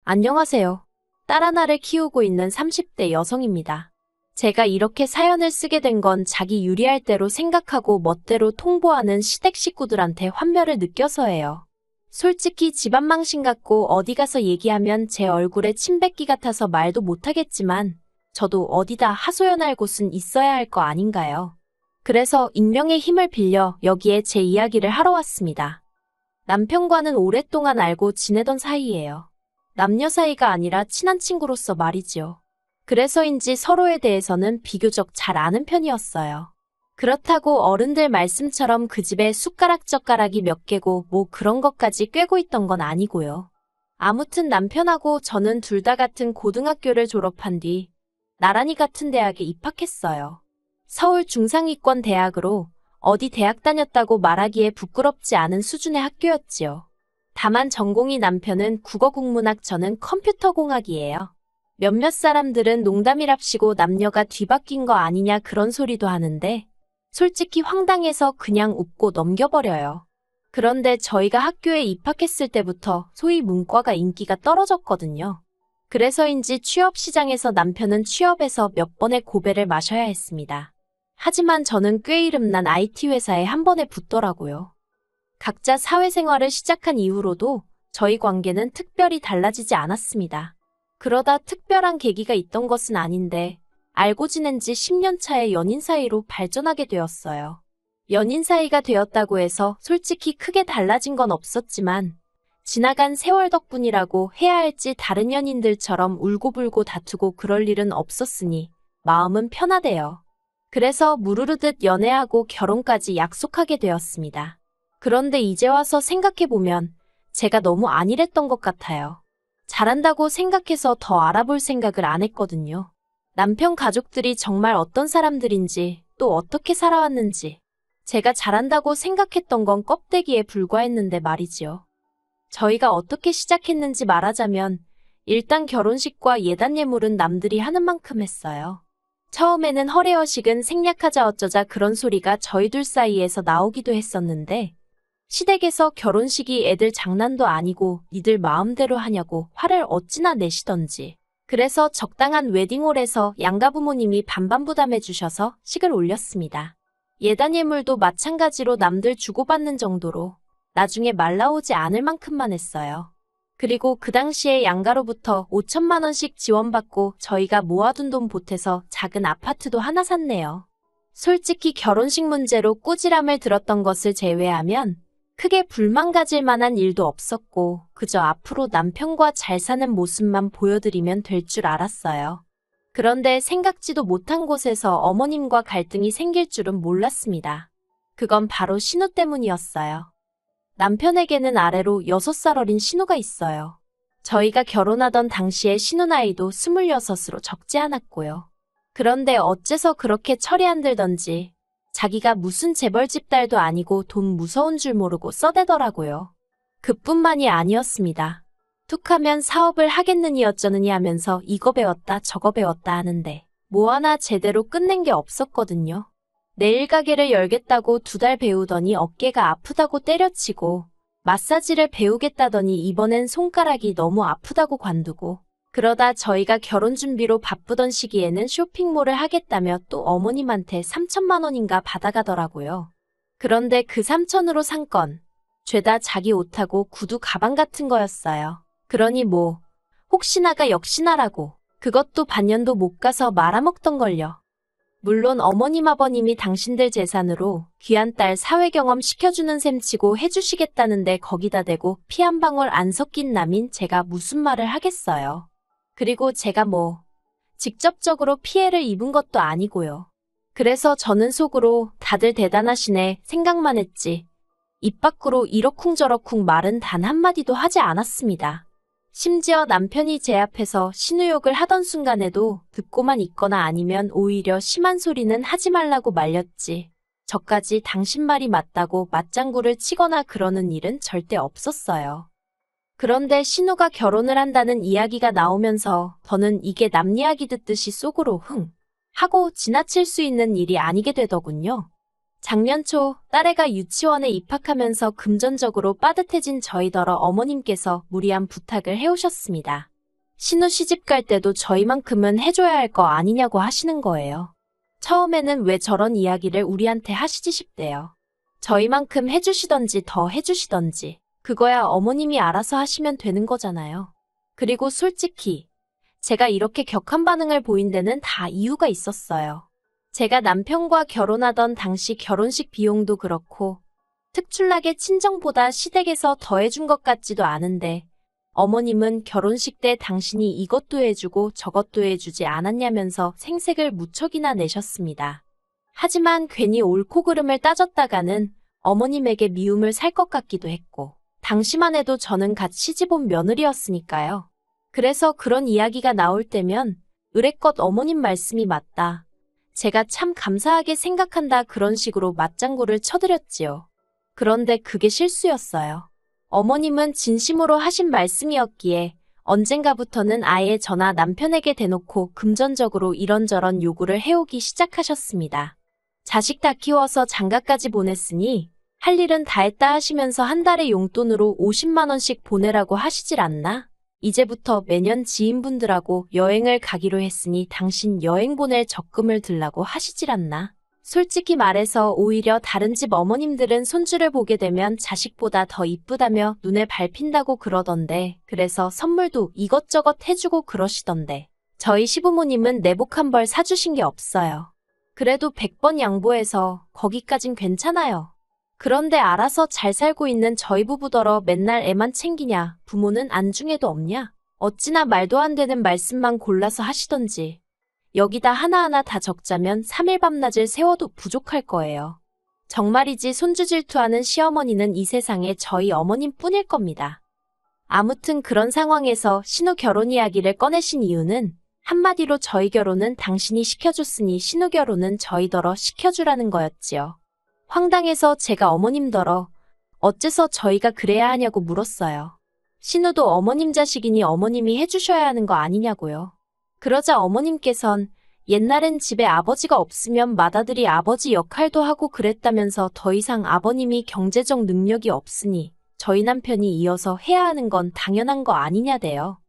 안녕하세요. 딸 하나를 키우고 있는 30대 여성입니다. 제가 이렇게 사연을 쓰게 된 건 자기 유리할 대로 생각하고 멋대로 통보하는 시댁 식구들한테 환멸을 느껴서예요. 솔직히 집안 망신 같고 어디 가서 얘기하면 제 얼굴에 침 뱉기 같아서 말도 못하겠지만 저도 어디다 하소연할 곳은 있어야 할 거 아닌가요? 그래서 익명의 힘을 빌려 여기에 제 이야기를 하러 왔습니다. 남편과는 오랫동안 알고 지내던 사이예요. 남녀 사이가 아니라 친한 친구로서 말이지요. 그래서인지 서로에 대해서는 비교적 잘 아는 편이었어요. 그렇다고 어른들 말씀처럼 그 집에 숟가락젓가락이 몇 개고 뭐 그런 것까지 꿰고 있던 건 아니고요. 아무튼 남편하고 저는 둘 다 같은 고등학교를 졸업한 뒤 나란히 같은 대학에 입학했어요. 서울 중상위권 대학으로 어디 대학 다녔다고 말하기에 부끄럽지 않은 수준의 학교였지요. 다만 전공이 남편은 국어국문학, 저는 컴퓨터공학이에요. 몇몇 사람들은 농담이랍시고 남녀가 뒤바뀐 거 아니냐 그런 소리도 하는데 솔직히 황당해서 그냥 웃고 넘겨버려요. 그런데 저희가 학교에 입학했을 때부터 소위 문과가 인기가 떨어졌거든요. 그래서인지 취업 시장에서 남편은 취업에서 몇 번의 고배를 마셔야 했습니다. 하지만 저는 꽤 이름난 IT 회사에 한 번에 붙더라고요. 각자 사회생활을 시작한 이후로도 저희 관계는 특별히 달라지지 않았습니다. 그러다 특별한 계기가 있던 것은 아닌데 알고 지낸 지 10년 차에 연인 사이로 발전하게 되었어요. 연인 사이가 되었다고 해서 솔직히 크게 달라진 건 없었지만 지나간 세월 덕분이라고 해야 할지 다른 연인들처럼 울고불고 다투고 그럴 일은 없었으니 마음은 편하대요. 그래서 무르르듯 연애하고 결혼까지 약속하게 되었습니다. 그런데 이제 와서 생각해보면 제가 너무 안일했던 것 같아요. 잘한다고 생각해서 더 알아볼 생각을 안 했거든요. 남편 가족들이 정말 어떤 사람들인지 또 어떻게 살아왔는지 제가 잘한다고 생각했던 건 껍데기에 불과했는데 말이지요. 저희가 어떻게 시작했는지 말하자면 일단 결혼식과 예단 예물은 남들이 하는 만큼 했어요. 처음에는 허례허식은 생략하자 어쩌자 그런 소리가 저희 둘 사이에서 나오기도 했었는데 시댁에서 결혼식이 애들 장난도 아니고 니들 마음대로 하냐고 화를 어찌나 내시던지. 그래서 적당한 웨딩홀에서 양가 부모님이 반반 부담해 주셔서 식을 올렸습니다. 예단 예물도 마찬가지로 남들 주고받는 정도로 나중에 말 나오지 않을 만큼만 했어요. 그리고 그 당시에 양가로부터 5천만 원씩 지원받고 저희가 모아둔 돈 보태서 작은 아파트도 하나 샀네요. 솔직히 결혼식 문제로 꾸지람을 들었던 것을 제외하면 크게 불만 가질 만한 일도 없었고 그저 앞으로 남편과 잘 사는 모습만 보여드리면 될 줄 알았어요. 그런데 생각지도 못한 곳에서 어머님과 갈등이 생길 줄은 몰랐습니다. 그건 바로 신우 때문이었어요. 남편에게는 아래로 6살 어린 신우가 있어요. 저희가 결혼하던 당시에 신우 나이도 26으로 적지 않았고요. 그런데 어째서 그렇게 철이 안 들던지 자기가 무슨 재벌집 딸도 아니고 돈 무서운 줄 모르고 써대더라고요. 그뿐만이 아니었습니다. 툭하면 사업을 하겠느니 어쩌느니 하면서 이거 배웠다 저거 배웠다 하는데 뭐 하나 제대로 끝낸 게 없었거든요. 네일 가게를 열겠다고 2달 배우더니 어깨가 아프다고 때려치고 마사지를 배우겠다더니 이번엔 손가락이 너무 아프다고 관두고 그러다 저희가 결혼 준비로 바쁘던 시기에는 쇼핑몰을 하겠다며 또 어머님한테 3천만 원인가 받아가더라고요. 그런데 그 3천으로 산 건 죄다 자기 옷하고 구두 가방 같은 거였어요. 그러니 뭐 혹시나가 역시나라고 그것도 반년도 못 가서 말아먹던걸요. 물론 어머님 아버님이 당신들 재산으로 귀한 딸 사회 경험 시켜주는 셈치고 해주시겠다는데 거기다 대고 피 한 방울 안 섞인 남인 제가 무슨 말을 하겠어요. 그리고 제가 뭐 직접적으로 피해를 입은 것도 아니고요. 그래서 저는 속으로 다들 대단하시네 생각만 했지 입 밖으로 이러쿵저러쿵 말은 단 한마디도 하지 않았습니다. 심지어 남편이 제 앞에서 신우욕을 하던 순간에도 듣고만 있거나 아니면 오히려 심한 소리는 하지 말라고 말렸지. 저까지 당신 말이 맞다고 맞장구를 치거나 그러는 일은 절대 없었어요. 그런데 신우가 결혼을 한다는 이야기가 나오면서 저는 이게 남 이야기 듣듯이 속으로 흥 하고 지나칠 수 있는 일이 아니게 되더군요. 작년 초 딸애가 유치원에 입학하면서 금전적으로 빠듯해진 저희더러 어머님께서 무리한 부탁을 해오셨습니다. 신우 시집 갈 때도 저희만큼은 해줘야 할 거 아니냐고 하시는 거예요. 처음에는 왜 저런 이야기를 우리한테 하시지 싶대요. 저희만큼 해주시던지 더 해주시던지 그거야 어머님이 알아서 하시면 되는 거잖아요. 그리고 솔직히 제가 이렇게 격한 반응을 보인 데는 다 이유가 있었어요. 제가 남편과 결혼하던 당시 결혼식 비용도 그렇고 특출나게 친정보다 시댁에서 더 해준 것 같지도 않은데 어머님은 결혼식 때 당신이 이것도 해주고 저것도 해주지 않았냐면서 생색을 무척이나 내셨습니다. 하지만 괜히 옳고 그름을 따졌다가는 어머님에게 미움을 살 것 같기도 했고 당시만 해도 저는 갓 시집 온 며느리였으니까요. 그래서 그런 이야기가 나올 때면 의례껏 어머님 말씀이 맞다. 제가 참 감사하게 생각한다 그런 식으로 맞장구를 쳐드렸지요. 그런데 그게 실수였어요. 어머님은 진심으로 하신 말씀이었기에 언젠가부터는 아예 저나 남편에게 대놓고 금전적으로 이런저런 요구를 해오기 시작하셨습니다. 자식 다 키워서 장가까지 보냈으니 할 일은 다 했다 하시면서 한 달에 용돈으로 50만 원씩 보내라고 하시질 않나? 이제부터 매년 지인분들하고 여행을 가기로 했으니 당신 여행 보낼 적금을 들라고 하시질 않나? 솔직히 말해서 오히려 다른 집 어머님들은 손주를 보게 되면 자식보다 더 이쁘다며 눈에 밟힌다고 그러던데 그래서 선물도 이것저것 해주고 그러시던데 저희 시부모님은 내복 한 벌 사주신 게 없어요. 그래도 100번 양보해서 거기까진 괜찮아요. 그런데 알아서 잘 살고 있는 저희 부부더러 맨날 애만 챙기냐, 부모는 안중에도 없냐? 어찌나 말도 안 되는 말씀만 골라서 하시던지. 여기다 하나하나 다 적자면 3일 밤낮을 세워도 부족할 거예요. 정말이지 손주 질투하는 시어머니는 이 세상에 저희 어머님뿐일 겁니다. 아무튼 그런 상황에서 신우 결혼 이야기를 꺼내신 이유는 한마디로 저희 결혼은 당신이 시켜줬으니 신우 결혼은 저희더러 시켜주라는 거였지요. 황당해서 제가 어머님더러 어째서 저희가 그래야 하냐고 물었어요. 신우도 어머님 자식이니 어머님이 해주셔야 하는 거 아니냐고요. 그러자 어머님께선 옛날엔 집에 아버지가 없으면 맏아들이 아버지 역할도 하고 그랬다면서 더 이상 아버님이 경제적 능력이 없으니 저희 남편이 이어서 해야 하는 건 당연한 거 아니냐대요.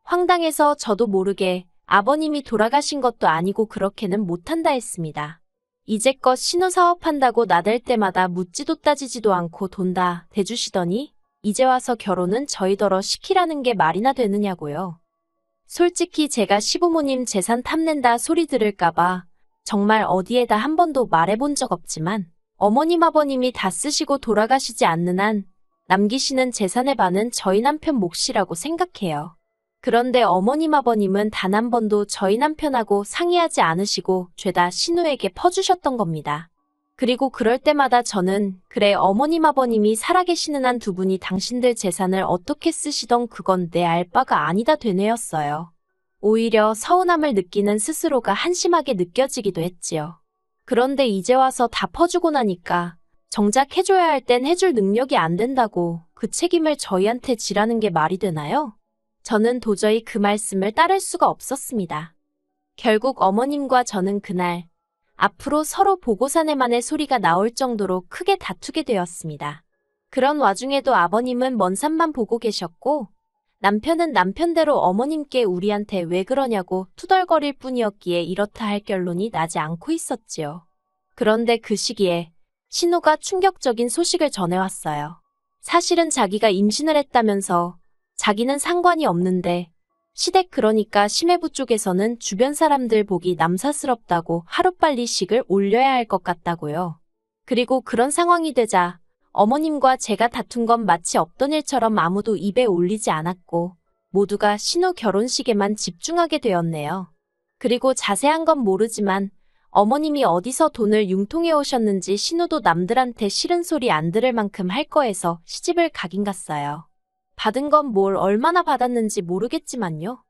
황당해서 저도 모르게 아버님이 돌아가신 것도 아니고 그렇게는 못한다 했습니다. 이제껏 신우 사업한다고 나댈 때마다 묻지도 따지지도 않고 돈 다 대주시더니 이제 와서 결혼은 저희더러 시키라는 게 말이나 되느냐고요. 솔직히 제가 시부모님 재산 탐낸다 소리 들을까봐 정말 어디에다 한 번도 말해본 적 없지만 어머님 아버님이 다 쓰시고 돌아가시지 않는 한 남기시는 재산의 반은 저희 남편 몫이라고 생각해요. 그런데 어머님 아버님은 단 한 번도 저희 남편하고 상의하지 않으시고 죄다 신우에게 퍼주셨던 겁니다. 그리고 그럴 때마다 저는 그래 어머님 아버님이 살아계시는 한 두 분이 당신들 재산을 어떻게 쓰시던 그건 내 알 바가 아니다 되뇌었어요. 오히려 서운함을 느끼는 스스로가 한심하게 느껴지기도 했지요. 그런데 이제 와서 다 퍼주고 나니까 정작 해줘야 할 땐 해줄 능력이 안 된다고 그 책임을 저희한테 지라는 게 말이 되나요? 저는 도저히 그 말씀을 따를 수가 없었습니다. 결국 어머님과 저는 그날 앞으로 서로 보고 사내만의 소리가 나올 정도로 크게 다투게 되었습니다. 그런 와중에도 아버님은 먼 산만 보고 계셨고 남편은 남편대로 어머님께 우리한테 왜 그러냐고 투덜거릴 뿐이었기에 이렇다 할 결론이 나지 않고 있었지요. 그런데 그 시기에 신우가 충격적인 소식을 전해왔어요. 사실은 자기가 임신을 했다면서 자기는 상관이 없는데 시댁 그러니까 심해부 쪽에서는 주변 사람들 보기 남사스럽다고 하루빨리 식을 올려야 할 것 같다고요. 그리고 그런 상황이 되자 어머님과 제가 다툰 건 마치 없던 일처럼 아무도 입에 올리지 않았고 모두가 신우 결혼식에만 집중하게 되었네요. 그리고 자세한 건 모르지만 어머님이 어디서 돈을 융통해 오셨는지 신우도 남들한테 싫은 소리 안 들을 만큼 할 거해서 시집을 가긴 갔어요. 받은 건 뭘 얼마나 받았는지 모르겠지만요.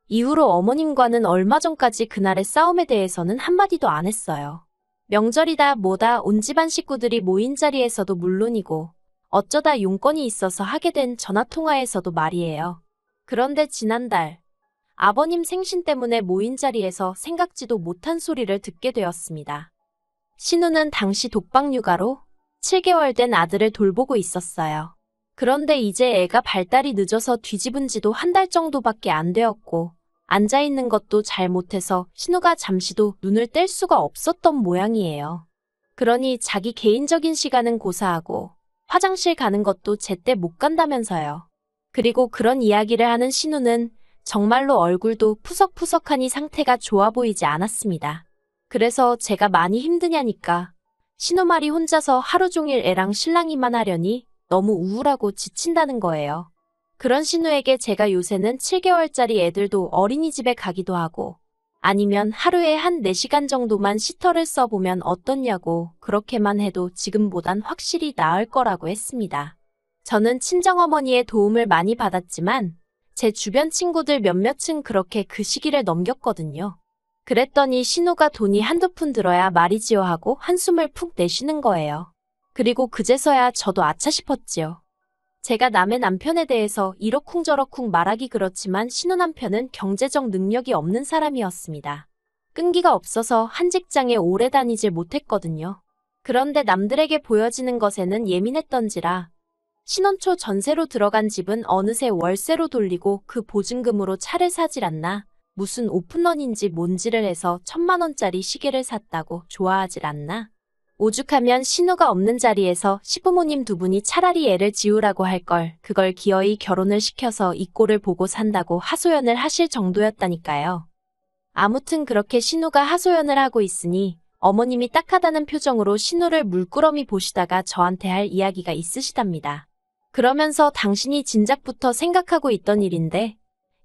이후로 어머님과는 얼마 전까지 그날의 싸움에 대해서는 한마디도 안 했어요. 명절이다 뭐다 온 집안 식구들이 모인 자리에서도 물론이고 어쩌다 용건이 있어서 하게 된 전화통화에서도 말이에요. 그런데 지난달 아버님 생신 때문에 모인 자리에서 생각지도 못한 소리를 듣게 되었습니다. 신우는 당시 독박 육아로 7개월 된 아들을 돌보고 있었어요. 그런데 이제 애가 발달이 늦어서 뒤집은 지도 한 달 정도밖에 안 되었고 앉아있는 것도 잘 못해서 신우가 잠시도 눈을 뗄 수가 없었던 모양이에요. 그러니 자기 개인적인 시간은 고사하고 화장실 가는 것도 제때 못 간다면서요. 그리고 그런 이야기를 하는 신우는 정말로 얼굴도 푸석푸석하니 상태가 좋아 보이지 않았습니다. 그래서 제가 많이 힘드냐니까 신우 말이 혼자서 하루 종일 애랑 실랑이만 하려니 너무 우울하고 지친다는 거예요. 그런 신우에게 제가 요새는 7개월짜리 애들도 어린이집에 가기도 하고 아니면 하루에 한 4시간 정도만 시터를 써보면 어떻냐고 그렇게만 해도 지금보단 확실히 나을 거라고 했습니다. 저는 친정어머니의 도움을 많이 받았지만 제 주변 친구들 몇몇은 그렇게 그 시기를 넘겼거든요. 그랬더니 신우가 돈이 한두 푼 들어야 말이지요 하고 한숨을 푹 내쉬는 거예요. 그리고 그제서야 저도 아차 싶었지요. 제가 남의 남편에 대해서 이러쿵저러쿵 말하기 그렇지만 신우 남편은 경제적 능력이 없는 사람이었습니다. 끈기가 없어서 한 직장에 오래 다니질 못했거든요. 그런데 남들에게 보여지는 것에는 예민했던지라 신혼 초 전세로 들어간 집은 어느새 월세로 돌리고 그 보증금으로 차를 사질 않나 무슨 오픈런인지 뭔지를 해서 1,000만 원짜리 시계를 샀다고 좋아하질 않나. 오죽하면 신우가 없는 자리에서 시부모님 두 분이 차라리 애를 지우라고 할 걸 그걸 기어이 결혼을 시켜서 이 꼴을 보고 산다고 하소연을 하실 정도였다니까요. 아무튼 그렇게 신우가 하소연을 하고 있으니 어머님이 딱하다는 표정으로 신우를 물끄러미 보시다가 저한테 할 이야기가 있으시답니다. 그러면서 당신이 진작부터 생각하고 있던 일인데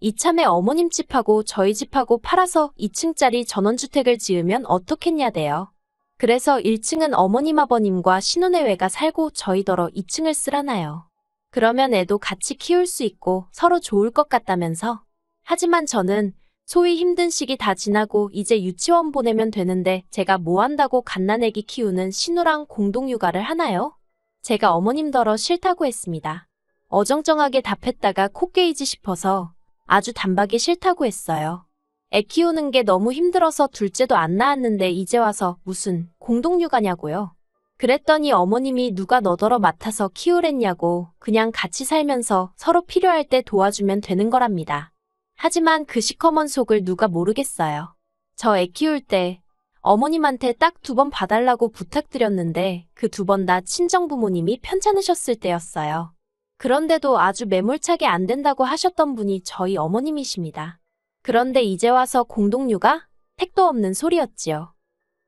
이참에 어머님 집하고 저희 집하고 팔아서 2층짜리 전원주택을 지으면 어떻겠냐대요. 그래서 1층은 어머님 아버님과 신혼애외가 살고 저희더러 2층을 쓰라나요. 그러면 애도 같이 키울 수 있고 서로 좋을 것 같다면서. 하지만 저는 소위 힘든 시기 다 지나고 이제 유치원 보내면 되는데 제가 뭐 한다고 갓난애기 키우는 신우랑 공동육아를 하나요? 제가 어머님더러 싫다고 했습니다. 어정쩡하게 답했다가 코 깨이지 싶어서 아주 단박에 싫다고 했어요. 애 키우는 게 너무 힘들어서 둘째도 안 낳았는데 이제 와서 무슨 공동육아냐고요. 그랬더니 어머님이 누가 너더러 맡아서 키우랬냐고 그냥 같이 살면서 서로 필요할 때 도와주면 되는 거랍니다. 하지만 그 시커먼 속을 누가 모르겠어요. 저 애 키울 때 어머님한테 딱 2번 봐달라고 부탁드렸는데 그 2번 다 친정부모님이 편찮으셨을 때였어요. 그런데도 아주 매몰차게 안 된다고 하셨던 분이 저희 어머님이십니다. 그런데 이제 와서 공동육아? 택도 없는 소리였지요.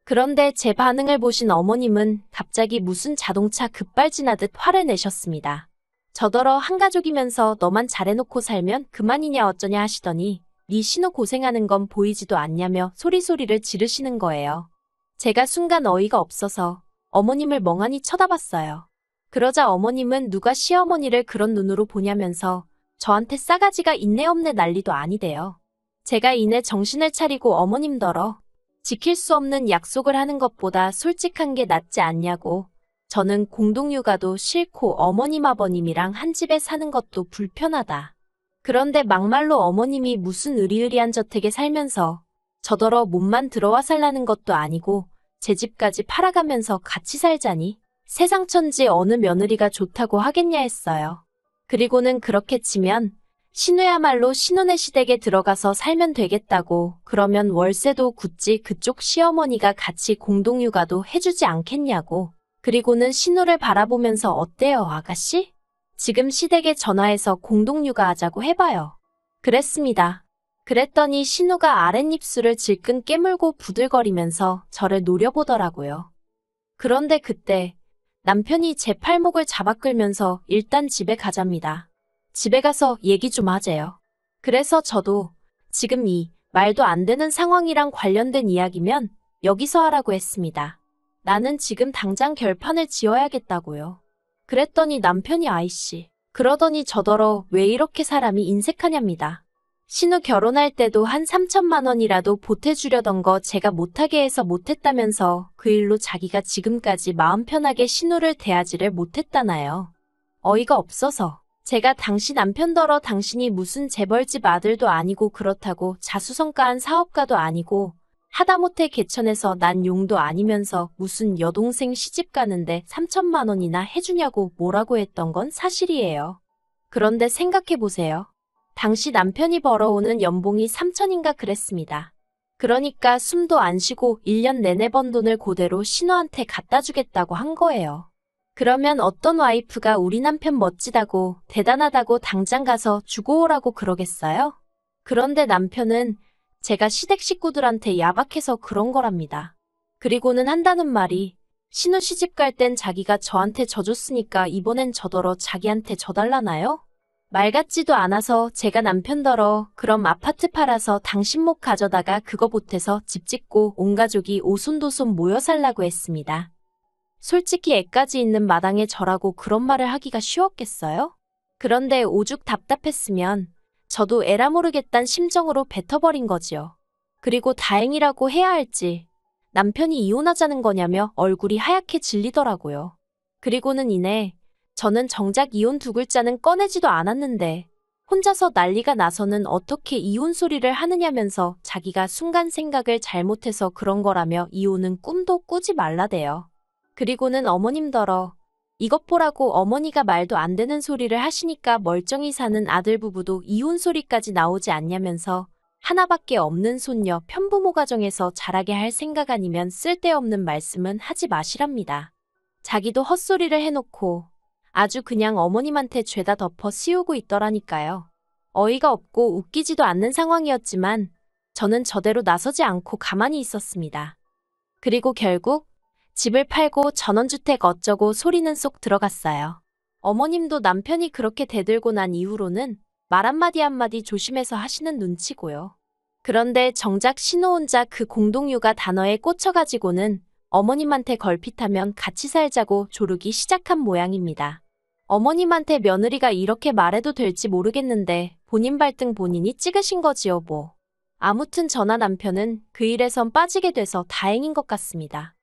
그런데 제 반응을 보신 어머님은 갑자기 무슨 자동차 급발진하듯 화를 내셨습니다. 저더러 한가족이면서 너만 잘해놓고 살면 그만이냐 어쩌냐 하시더니 네 신우 고생하는 건 보이지도 않냐며 소리소리를 지르시는 거예요. 제가 순간 어이가 없어서 어머님을 멍하니 쳐다봤어요. 그러자 어머님은 누가 시어머니를 그런 눈으로 보냐면서 저한테 싸가지가 있네 없네 난리도 아니대요. 제가 이내 정신을 차리고 어머님더러 지킬 수 없는 약속을 하는 것보다 솔직한 게 낫지 않냐고. 저는 공동육아도 싫고 어머님 아버님이랑 한 집에 사는 것도 불편하다. 그런데 막말로 어머님이 무슨 으리으리한 저택에 살면서 저더러 몸만 들어와 살라는 것도 아니고 제 집까지 팔아가면서 같이 살자니 세상 천지 어느 며느리가 좋다고 하겠냐 했어요. 그리고는 그렇게 치면 신우야말로 신혼의 시댁에 들어가서 살면 되겠다고. 그러면 월세도 굳이 그쪽 시어머니가 같이 공동육아도 해주지 않겠냐고. 그리고는 신우를 바라보면서 어때요 아가씨? 지금 시댁에 전화해서 공동육아 하자고 해봐요. 그랬습니다. 그랬더니 신우가 아랫입술을 질끈 깨물고 부들거리면서 저를 노려보더라고요. 그런데 그때 남편이 제 팔목을 잡아 끌면서 일단 집에 가자입니다. 집에 가서 얘기 좀 하재요. 그래서 저도 지금 이 말도 안 되는 상황이랑 관련된 이야기면 여기서 하라고 했습니다. 나는 지금 당장 결판을 지어야겠다고요. 그랬더니 남편이 아이씨 그러더니 저더러 왜 이렇게 사람이 인색하냐입니다. 신우 결혼할 때도 한 3천만 원이라도 보태주려던 거 제가 못하게 해서 못했다면서 그 일로 자기가 지금까지 마음 편하게 신우를 대하지를 못했다나요. 어이가 없어서 제가 당신 남편더러 당신이 무슨 재벌집 아들도 아니고 그렇다고 자수성가한 사업가도 아니고 하다못해 개천에서 난 용도 아니면서 무슨 여동생 시집 가는데 3천만 원이나 해주냐고 뭐라고 했던 건 사실이에요. 그런데 생각해보세요. 당시 남편이 벌어오는 연봉이 3천인가 그랬습니다. 그러니까 숨도 안 쉬고 1년 내내 번 돈을 그대로 신우한테 갖다 주겠다고 한 거예요. 그러면 어떤 와이프가 우리 남편 멋지다고 대단하다고 당장 가서 주고 오라고 그러겠어요? 그런데 남편은 제가 시댁 식구들한테 야박해서 그런 거랍니다. 그리고는 한다는 말이 신우 시집 갈 땐 자기가 저한테 져줬으니까 이번엔 저더러 자기한테 져달라나요? 말 같지도 않아서 제가 남편더러 그럼 아파트 팔아서 당신 목 가져다가 그거 보태서 집 짓고 온 가족이 오손도손 모여 살라고 했습니다. 솔직히 애까지 있는 마당에 저라고 그런 말을 하기가 쉬웠겠어요? 그런데 오죽 답답했으면 저도 에라 모르겠단 심정으로 뱉어버린 거지요. 그리고 다행이라고 해야 할지 남편이 이혼하자는 거냐며 얼굴이 하얗게 질리더라고요. 그리고는 이내 저는 정작 이혼 두 글자는 꺼내지도 않았는데 혼자서 난리가 나서는 어떻게 이혼 소리를 하느냐면서 자기가 순간 생각을 잘못해서 그런 거라며 이혼은 꿈도 꾸지 말라대요. 그리고는 어머님더러 이것 보라고 어머니가 말도 안 되는 소리를 하시니까 멀쩡히 사는 아들 부부도 이혼 소리까지 나오지 않냐면서 하나밖에 없는 손녀 편부모 가정에서 자라게 할 생각 아니면 쓸데없는 말씀은 하지 마시랍니다. 자기도 헛소리를 해놓고 아주 그냥 어머님한테 죄다 덮어 씌우고 있더라니까요. 어이가 없고 웃기지도 않는 상황이었지만 저는 저대로 나서지 않고 가만히 있었습니다. 그리고 결국 집을 팔고 전원주택 어쩌고 소리는 쏙 들어갔어요. 어머님도 남편이 그렇게 대들고 난 이후로는 말 한마디 한마디 조심해서 하시는 눈치고요. 그런데 정작 신우 혼자 그 공동육아 단어에 꽂혀가지고는 어머님한테 걸핏하면 같이 살자고 조르기 시작한 모양입니다. 어머님한테 며느리가 이렇게 말해도 될지 모르겠는데 본인 발등 본인이 찍으신 거지요 뭐. 아무튼 저나 남편은 그 일에선 빠지게 돼서 다행인 것 같습니다.